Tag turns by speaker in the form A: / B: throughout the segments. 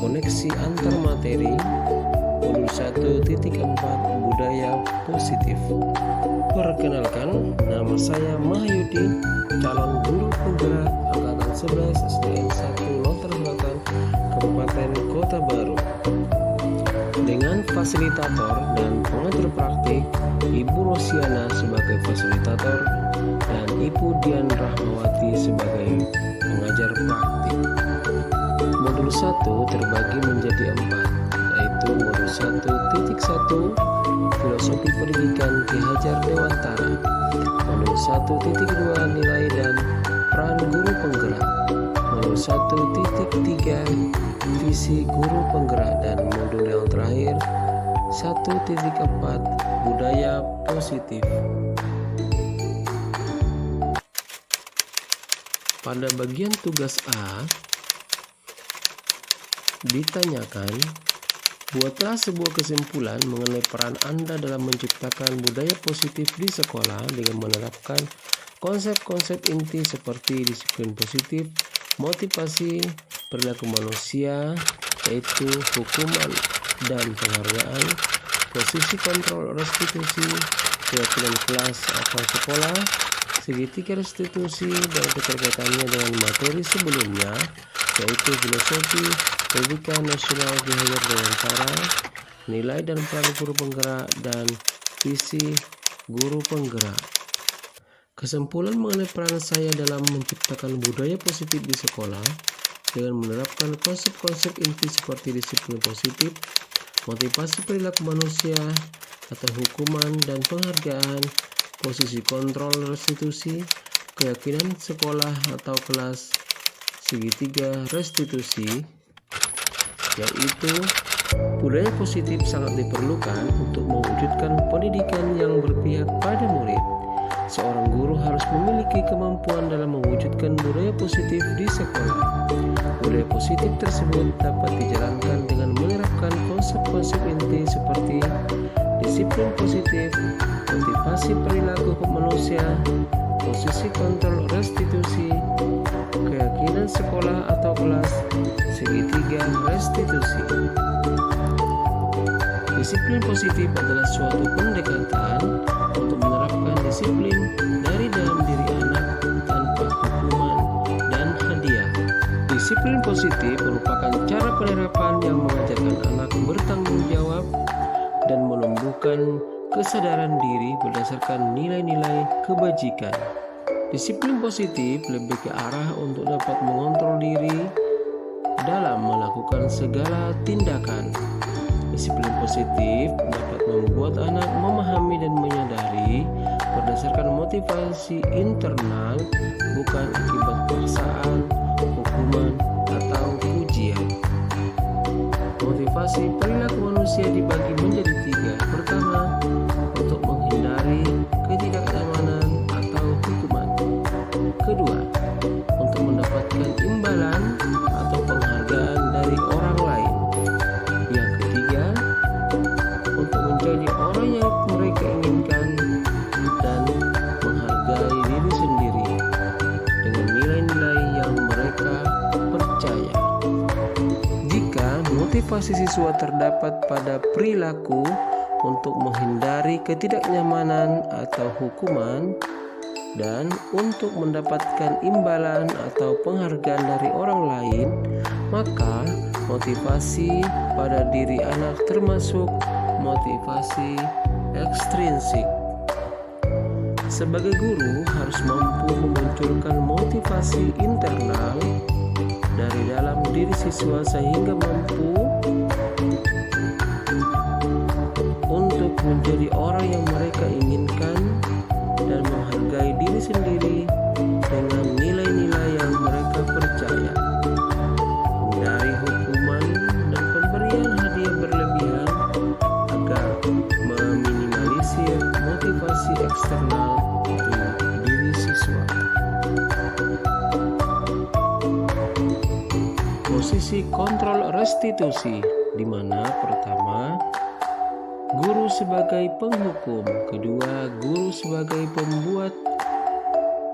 A: Koneksi antar materi. Modul 1.4 Budaya Positif. Perkenalkan, nama saya Mahyudi, calon guru penggerak angkatan 11 SDN 1 Lontar Selatan, Kabupaten Kota Baru. Dengan fasilitator dan pengajar praktik Ibu Rosiana sebagai fasilitator dan Ibu Dian Rahmawati sebagai pengajar praktik. Modul 1 terbagi menjadi 4, yaitu modul 1.1 Filosofi Pendidikan Ki Hajar Dewantara, modul 1.2 Nilai dan Peran Guru Penggerak, modul 1.3 Visi Guru Penggerak, dan modul yang terakhir 1.4 Budaya Positif. Pada bagian tugas A ditanyakan, buatlah sebuah kesimpulan mengenai peran Anda dalam menciptakan budaya positif di sekolah dengan menerapkan konsep-konsep inti seperti disiplin positif, motivasi, perilaku manusia, yaitu hukuman dan penghargaan, posisi kontrol restitusi, keyakinan kelas atau sekolah, segitiga restitusi dan keterkaitannya dengan materi sebelumnya, yaitu filosofi pendidikan nasional Ki Hajar Dewantara, nilai dan peran guru penggerak, dan visi guru penggerak. Kesimpulan mengenai peran saya dalam menciptakan budaya positif di sekolah dengan menerapkan konsep-konsep inti seperti disiplin positif, motivasi perilaku manusia atau hukuman dan penghargaan, posisi kontrol restitusi, keyakinan sekolah atau kelas, segitiga restitusi, yaitu budaya positif sangat diperlukan untuk mewujudkan pendidikan yang berpihak pada murid. Seorang guru harus memiliki kemampuan dalam mewujudkan budaya positif di sekolah. Budaya positif tersebut dapat dijalankan dengan menerapkan konsep-konsep inti seperti disiplin positif, motivasi perilaku manusia, posisi kontrol restitusi, keyakinan sekolah atau kelas, segitiga restitusi. Disiplin positif adalah suatu pendekatan untuk menerapkan disiplin dari dalam diri anak tanpa hukuman dan hadiah. Disiplin positif merupakan cara penerapan yang mengajarkan anak bertanggung jawab dan menumbuhkan kesadaran diri berdasarkan nilai-nilai kebajikan. Disiplin positif lebih ke arah untuk dapat mengontrol diri dalam melakukan segala tindakan. Disiplin positif dapat membuat anak memahami dan menyadari berdasarkan motivasi internal, bukan akibat paksaan, hukuman, atau ujian. Motivasi perilaku manusia dibagi menjadi 3. Pertama, untuk menghindari ketidaknyamanan atau hukuman. Kedua, untuk mendapatkan imbalan atau penghargaan dari orang lain. Yang ketiga, untuk menjadi orang yang mereka inginkan dan menghargai diri sendiri dengan nilai-nilai yang mereka percaya. Jika motivasi siswa terdapat pada perilaku untuk menghindari ketidaknyamanan atau hukuman dan untuk mendapatkan imbalan atau penghargaan dari orang lain, maka motivasi pada diri anak termasuk motivasi ekstrinsik. Sebagai guru harus mampu memunculkan motivasi internal dari dalam diri siswa sehingga mampu untuk menjadi orang yang mereka inginkan dan menghargai diri sendiri dengan nilai-nilai yang mereka percaya. Hindari hukuman dan pemberian hadiah berlebihan agar meminimalisir motivasi eksternal di diri siswa. Posisi kontrol restitusi, di mana pertama, guru sebagai penghukum, kedua, guru sebagai pembuat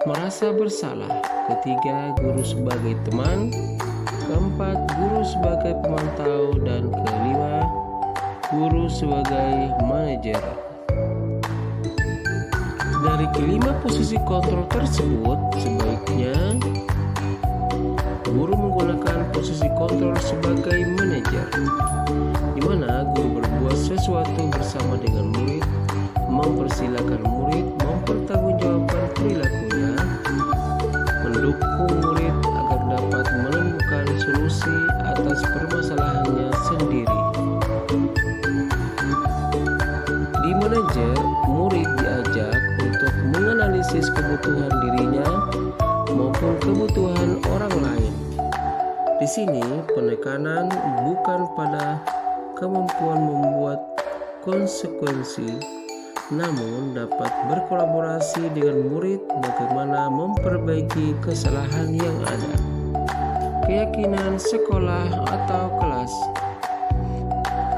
A: merasa bersalah, ketiga, guru sebagai teman, keempat, guru sebagai pemantau, dan kelima, guru sebagai manajer. Dari kelima posisi kontrol tersebut, sebaiknya guru menggunakan posisi kontrol sebagai manajer, di mana guru berbuat sesuatu bersama dengan murid, mempersilahkan murid mempertanggungjawabkan perilakunya, mendukung murid agar dapat menemukan solusi atas permasalahannya sendiri. Di manajer, murid diajak untuk menganalisis kebutuhan dirinya maupun kebutuhan orang lain. Di sini penekanan bukan pada kemampuan membuat konsekuensi, namun dapat berkolaborasi dengan murid bagaimana memperbaiki kesalahan yang ada. Keyakinan sekolah atau kelas.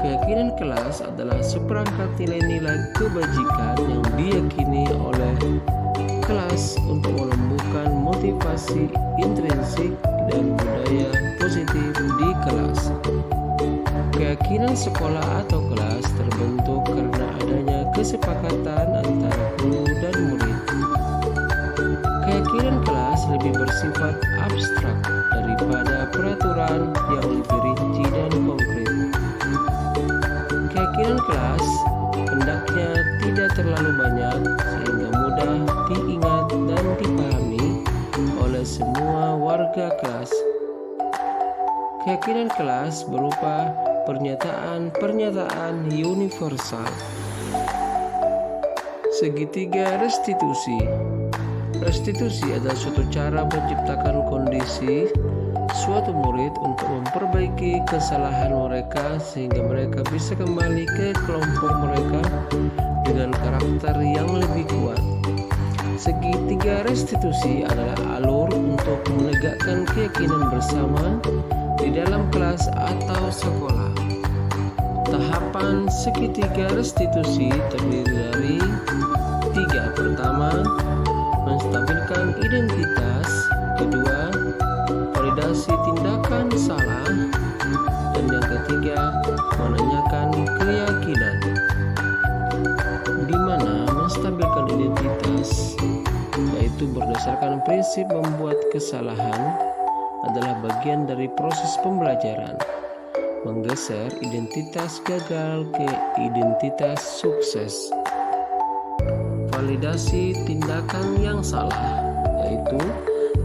A: Keyakinan kelas adalah seperangkat nilai-nilai kebajikan yang diyakini oleh kelas untuk menumbuhkan motivasi intrinsik dan budaya positif di kelas. Keyakinan sekolah atau kelas terbentuk karena adanya kesepakatan antara guru dan murid. Keyakinan kelas lebih bersifat abstrak daripada peraturan yang lebih rinci dan konkret. Keyakinan kelas hendaknya tidak terlalu banyak sehingga mudah diingat dan dipahami oleh semua warga kelas. Keyakinan kelas berupa pernyataan-pernyataan universal. Segitiga restitusi. Restitusi adalah suatu cara menciptakan kondisi suatu murid untuk memperbaiki kesalahan mereka sehingga mereka bisa kembali ke kelompok mereka dengan karakter yang lebih kuat. Segitiga restitusi adalah alur untuk menegakkan keyakinan bersama di dalam kelas atau sekolah. Tahapan segitiga restitusi terdiri dari 3. Pertama, menstabilkan identitas. Kedua, validasi tindakan salah. Dan yang ketiga, menanyakan keyakinan. Di mana menstabilkan identitas, yaitu berdasarkan prinsip membuat kesalahan, adalah bagian dari proses pembelajaran, menggeser identitas gagal ke identitas sukses. Validasi tindakan yang salah, yaitu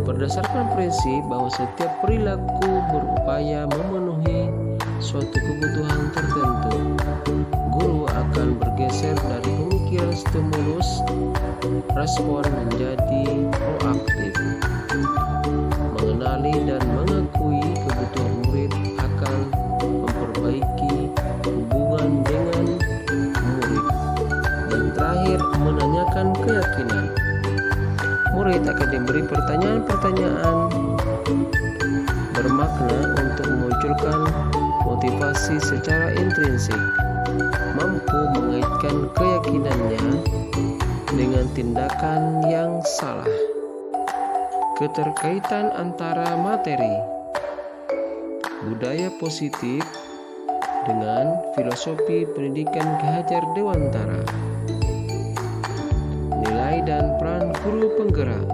A: berdasarkan prinsip bahwa setiap perilaku berupaya memenuhi suatu kebutuhan tertentu. Guru akan bergeser dari pemikiran stimulus respon menjadi proaktif, mengenali dan mengakui kebutuhan murid akan memperbaiki hubungan dengan murid, dan terakhir menanyakan keyakinan. Murid akan diberi pertanyaan-pertanyaan bermakna untuk memunculkan motivasi secara intrinsik, mampu mengaitkan keyakinannya dengan tindakan yang salah. Keterkaitan antara materi budaya positif dengan filosofi pendidikan Ki Hajar Dewantara. Nilai dan peran guru penggerak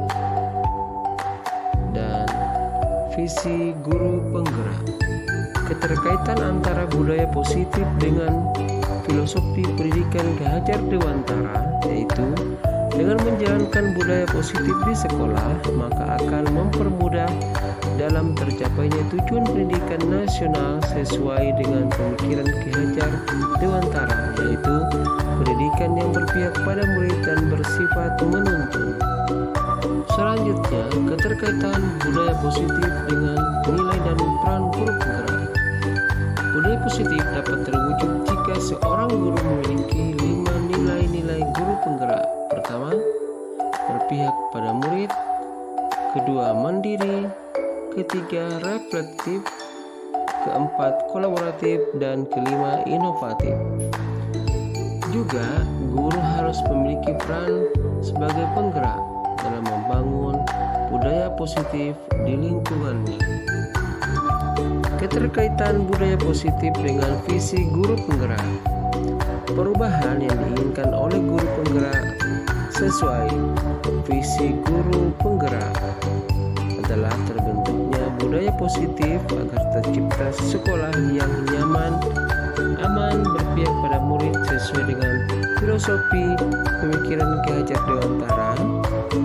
A: dan visi guru penggerak. Keterkaitan antara budaya positif dengan filosofi pendidikan Ki Hajar Dewantara, yaitu dengan menjalankan budaya positif di sekolah, maka akan mempermudah dalam tercapainya tujuan pendidikan nasional sesuai dengan pemikiran Ki Hajar Dewantara, yaitu pendidikan yang berpihak pada murid dan bersifat menuntun. Selanjutnya, keterkaitan budaya positif dengan nilai dan peran guru penggerak. Budaya positif dapat terwujud jika seorang guru memiliki 5 nilai-nilai guru penggerak. Pertama, berpihak pada murid. Kedua, mandiri. Ketiga, reflektif. Keempat, kolaboratif. Dan kelima, inovatif. Juga, guru harus memiliki peran sebagai penggerak dalam membangun budaya positif di lingkungannya. keterkaitan budaya positif dengan visi guru penggerak. Perubahan yang diinginkan oleh guru penggerak sesuai visi guru penggerak adalah terbentuknya budaya positif agar tercipta sekolah yang nyaman, aman, berpihak pada murid sesuai dengan filosofi pemikiran Ki Hajar Dewantara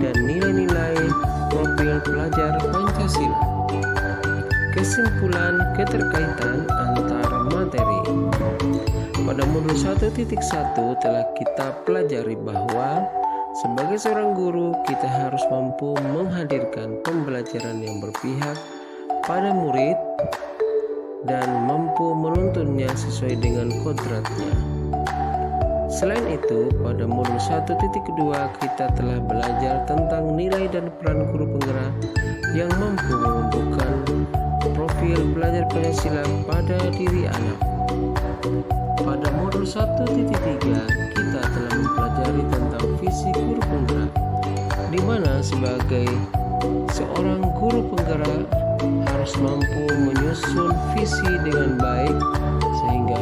A: dan nilai-nilai profil pelajar Pancasila. Kesimpulan keterkaitan antara materi. Pada modul 1.1 telah kita pelajari bahwa sebagai seorang guru kita harus mampu menghadirkan pembelajaran yang berpihak pada murid dan mampu menuntunnya sesuai dengan kodratnya. Selain itu, pada modul 1.2 kita telah belajar tentang nilai dan peran guru penggerak yang mampu menumbuhkan profil belajar Pancasila pada diri anak. Pada modul 1.3 kita telah mempelajari tentang visi guru penggerak, di mana sebagai seorang guru penggerak harus mampu menyusun visi dengan baik sehingga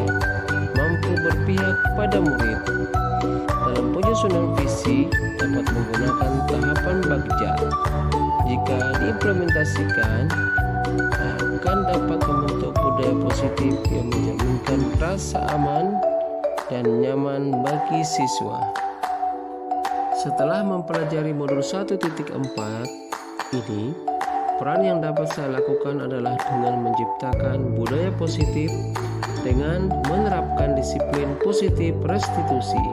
A: mampu berpihak pada murid. Dalam penyusunan visi dapat menggunakan tahapan bagja. Jika diimplementasikan akan dapat membentuk budaya positif yang menjaminkan rasa aman dan nyaman bagi siswa. Setelah mempelajari modul 1.4 ini, peran yang dapat saya lakukan adalah dengan menciptakan budaya positif dengan menerapkan disiplin positif restitusi,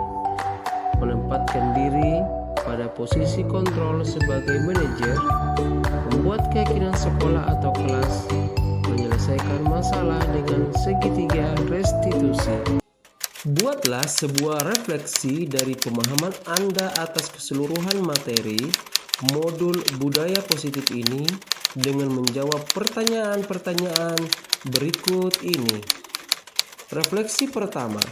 A: menempatkan diri pada posisi kontrol sebagai manajer, membuat keyakinan sekolah atau kelas, menyelesaikan masalah dengan segitiga restitusi. Buatlah sebuah refleksi dari pemahaman Anda atas keseluruhan materi modul budaya positif ini dengan menjawab pertanyaan-pertanyaan berikut ini. Refleksi pertama,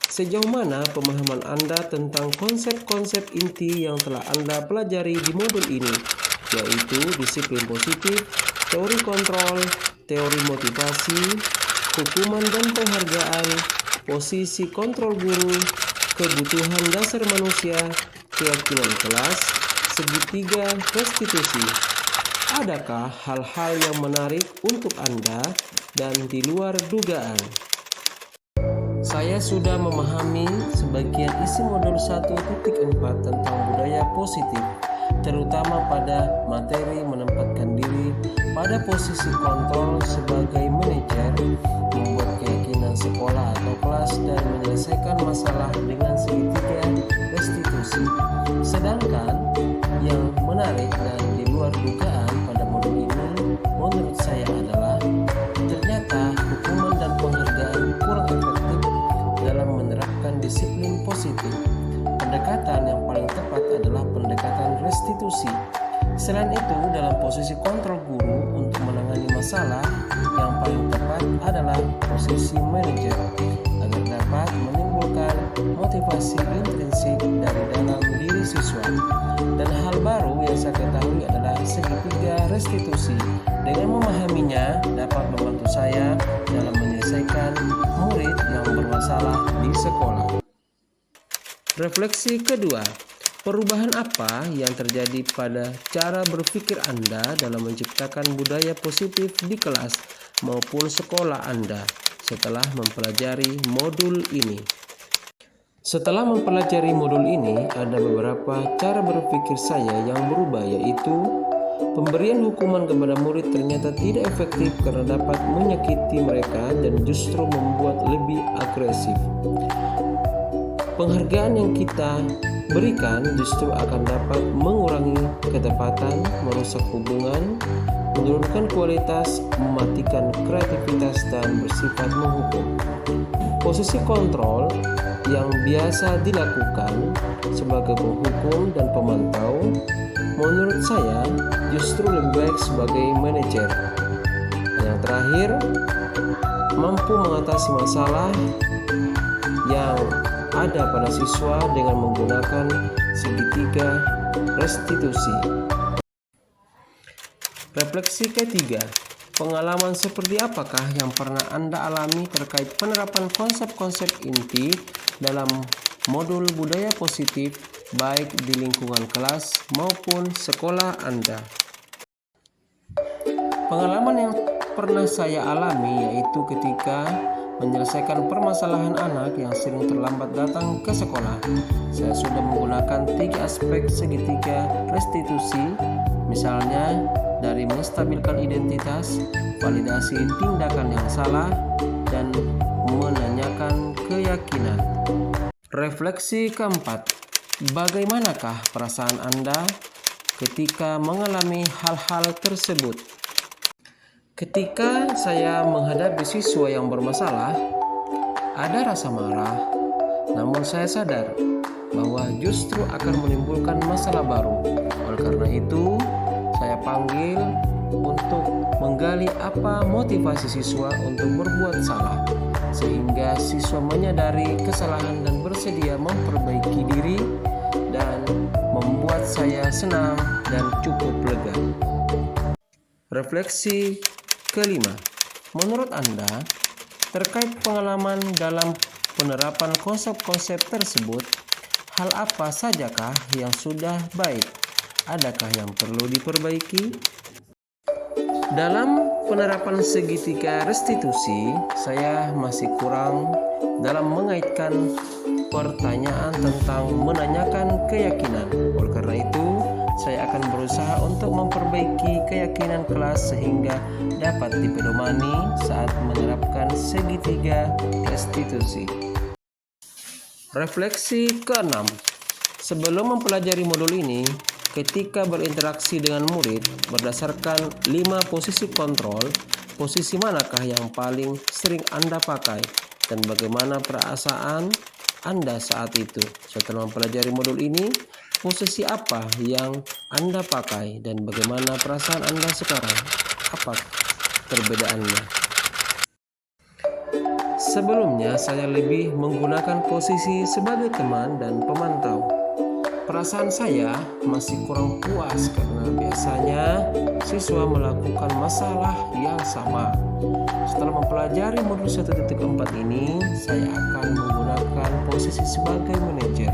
A: sejauh mana pemahaman Anda tentang konsep-konsep inti yang telah Anda pelajari di modul ini, yaitu disiplin positif, teori kontrol, teori motivasi, hukuman dan penghargaan, posisi kontrol guru, kebutuhan dasar manusia, keyakinan kelas, segitiga restitusi. Adakah hal-hal yang menarik untuk Anda dan di luar dugaan? Saya sudah memahami sebagian isi modul 1.4 tentang budaya positif, terutama pada materi menempatkan diri pada posisi kontrol sebagai manajer, membuat keyakinan sekolah atau kelas, dan menyelesaikan masalah dengan segitiga restitusi. Sedangkan yang menarik dan di luar dugaan pada modul ini menurut saya adalah ternyata hukuman dan penghargaan kurang efektif dalam menerapkan disiplin positif. Pendekatan yang paling tepat adalah pendekatan restitusi. Selain itu, dalam posisi kontrol guru untuk menangani masalah, yang paling tepat adalah posisi manajer agar dapat menimbulkan motivasi intrinsik dari dalam diri siswa. Dan hal baru yang saya ketahui adalah segitiga restitusi. Dengan memahaminya dapat membantu saya dalam menyelesaikan murid yang bermasalah di sekolah. Refleksi kedua, perubahan apa yang terjadi pada cara berpikir Anda dalam menciptakan budaya positif di kelas maupun sekolah Anda setelah mempelajari modul ini? Setelah mempelajari modul ini, ada beberapa cara berpikir saya yang berubah, yaitu pemberian hukuman kepada murid ternyata tidak efektif karena dapat menyakiti mereka dan justru membuat lebih agresif. Penghargaan yang kita berikan justru akan dapat mengurangi ketepatan, merusak hubungan, menurunkan kualitas, mematikan kreativitas, dan bersifat menghukum. Posisi kontrol yang biasa dilakukan sebagai penghukum dan pemantau, menurut saya justru lebih baik sebagai manajer. Yang terakhir, mampu mengatasi masalah yang ada pada siswa dengan menggunakan segitiga restitusi. Refleksi ketiga, pengalaman seperti apakah yang pernah Anda alami terkait penerapan konsep-konsep inti dalam modul budaya positif baik di lingkungan kelas maupun sekolah Anda? Pengalaman yang pernah saya alami yaitu ketika menyelesaikan permasalahan anak yang sering terlambat datang ke sekolah. Saya sudah menggunakan 3 aspek segitiga restitusi, misalnya dari menstabilkan identitas, validasi tindakan yang salah, dan menanyakan keyakinan. Refleksi keempat, bagaimanakah perasaan Anda ketika mengalami hal-hal tersebut? Ketika saya menghadapi siswa yang bermasalah, ada rasa marah, namun saya sadar bahwa justru akan menimbulkan masalah baru. Oleh karena itu, saya panggil untuk menggali apa motivasi siswa untuk berbuat salah, sehingga siswa menyadari kesalahan dan bersedia memperbaiki diri, dan membuat saya senang dan cukup lega. Refleksi kelima, menurut Anda, terkait pengalaman dalam penerapan konsep-konsep tersebut, hal apa sajakah yang sudah baik? Adakah yang perlu diperbaiki? Dalam penerapan segitiga restitusi, saya masih kurang dalam mengaitkan pertanyaan tentang menanyakan keyakinan. Oleh karena itu, saya akan berusaha untuk memperbaiki keyakinan kelas sehingga dapat dipedomani saat menerapkan segitiga restitusi. Refleksi keenam, sebelum mempelajari modul ini, ketika berinteraksi dengan murid berdasarkan 5 posisi kontrol, posisi manakah yang paling sering Anda pakai dan bagaimana perasaan Anda saat itu? Setelah mempelajari modul ini, posisi apa yang Anda pakai dan bagaimana perasaan Anda sekarang? Apa perbedaannya? Sebelumnya, saya lebih menggunakan posisi sebagai teman dan pemantau. Perasaan saya masih kurang puas karena biasanya siswa melakukan masalah yang sama. Setelah mempelajari modul 1.4 ini, saya akan menggunakan posisi sebagai manajer.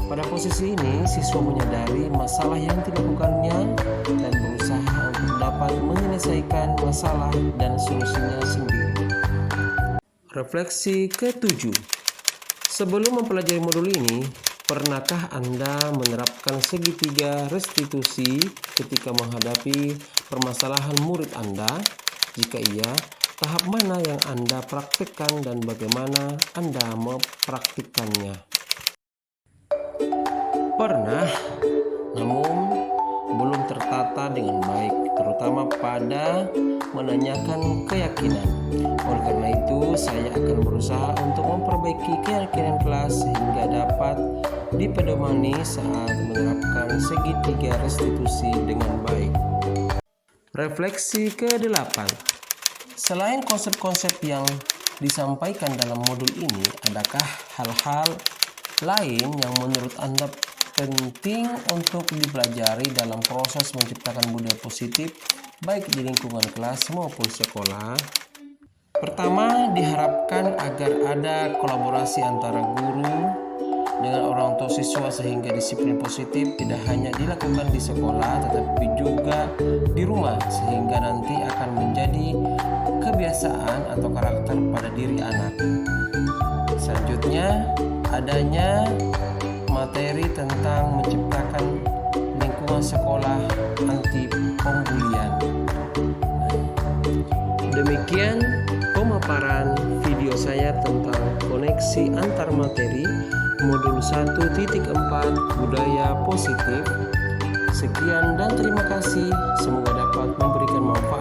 A: Pada posisi ini, siswa menyadari masalah yang dilakukannya dan berusaha untuk dapat menyelesaikan masalah dan solusinya sendiri. Refleksi ketujuh, sebelum mempelajari modul ini, pernahkah Anda menerapkan segitiga restitusi ketika menghadapi permasalahan murid Anda? Jika iya, tahap mana yang Anda praktikkan dan bagaimana Anda mempraktikkannya? Pernah, namun belum tertata dengan baik, terutama pada menanyakan keyakinan. Oleh karena itu, saya akan berusaha untuk memperbaiki keyakinan kelas sehingga dapat dipedomani saat menerapkan segitiga restitusi dengan baik. Refleksi ke-8, selain konsep-konsep yang disampaikan dalam modul ini, adakah hal-hal lain yang menurut Anda penting untuk dipelajari dalam proses menciptakan budaya positif baik di lingkungan kelas maupun sekolah? Pertama, diharapkan agar ada kolaborasi antara guru dengan orang tua siswa sehingga disiplin positif tidak hanya dilakukan di sekolah tetapi juga di rumah, sehingga nanti akan menjadi kebiasaan atau karakter pada diri anak. Selanjutnya, adanya materi tentang menciptakan lingkungan sekolah anti pembulian. Demikian pemaparan video saya tentang koneksi antar materi modul 1.4 budaya positif. Sekian dan terima kasih, semoga dapat memberikan manfaat